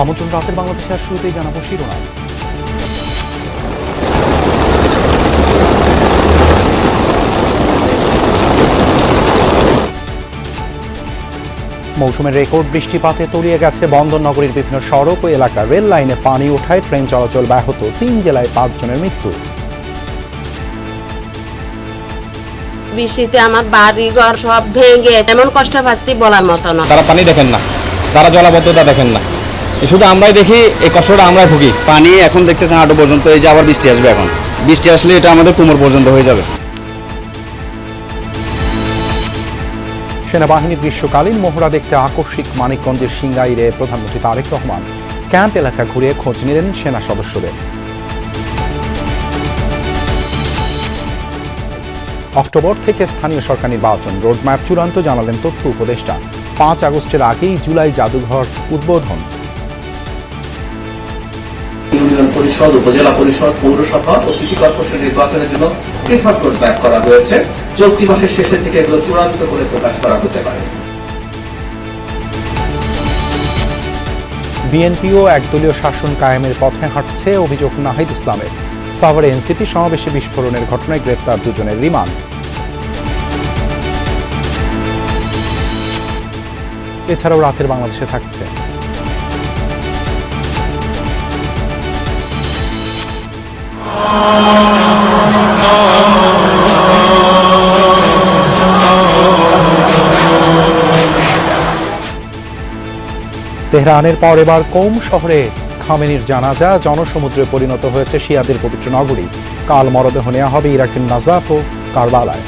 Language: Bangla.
আমন্ত্রণ রাতের বাংলাদেশে আর শুরুতেই জানাবো শিরোনাম। মৌসুমের রেকর্ড বৃষ্টিপাতে তলিয়ে গেছে বন্দর নগরীর বিভিন্ন সড়ক ও এলাকা। রেল লাইনে পানি ওঠায় ট্রেন চলাচল ব্যাহত। 3 জেলায় 5 জনের মৃত্যু। বৃষ্টিতে আমার বাড়ি ঘর সব ভেঙে এমন কষ্ট পাচ্ছি বলার মতো না। তারা পানি দেখেন না, তারা জলাবদ্ধতা দেখেন না, শুধু আমরাই দেখি, এই কষ্টটা আমরাই ভুগি। পানি এখন দেখতেছেন হাঁটু পর্যন্ত, এই যে আবার বৃষ্টি আসবে, এখন বৃষ্টি আসলে এটা আমাদের কোমর পর্যন্ত হয়ে যাবে। সেনাবাহিনীর গ্রীষ্মকালীন মহড়া দেখতে আকস্মিক মানিকগঞ্জের সিংগাইরে প্রধানমন্ত্রী তারেক রহমান ক্যাম্প এলাকা ঘুরে খোঁজ নিলেন সেনা সদস্যদের। অক্টোবর থেকে স্থানীয় সরকার নির্বাচন, রোডম্যাপ চূড়ান্ত জানালেন তথ্য উপদেষ্টা। 5 আগস্টের আগেই জুলাই জাদুঘর উদ্বোধন। ইউনিয়ন পরিষদ, উপজেলা পরিষদ, পৌরসভা ও সিটি কর্পোরেশন নির্বাচনের জন্য পৃথক রোডম্যাপ করা হয়েছে। চলতি মাসের শেষের দিকে এগুলো চূড়ান্ত করে প্রকাশ করা হতে পারে। বিএনপিও একদলীয় শাসন কায়েমের পথে হাঁটছে, অভিযোগ নাহিদ ইসলামের। সাভারে এনসিপি সমাবেশে বিস্ফোরণের ঘটনায় গ্রেপ্তার 2 জনের রিমান্ড। এছাড়াও রাতের বাংলাদেশে থাকছে তেহরানের পর এবার কোম শহরে খামেনির জানাজা। জনসমুদ্রে পরিণত হয়েছে শিয়াদের পবিত্র নগরী। কাল মরদেহ নেওয়া হবে ইরাকের নাজাফ ও কারবালায়।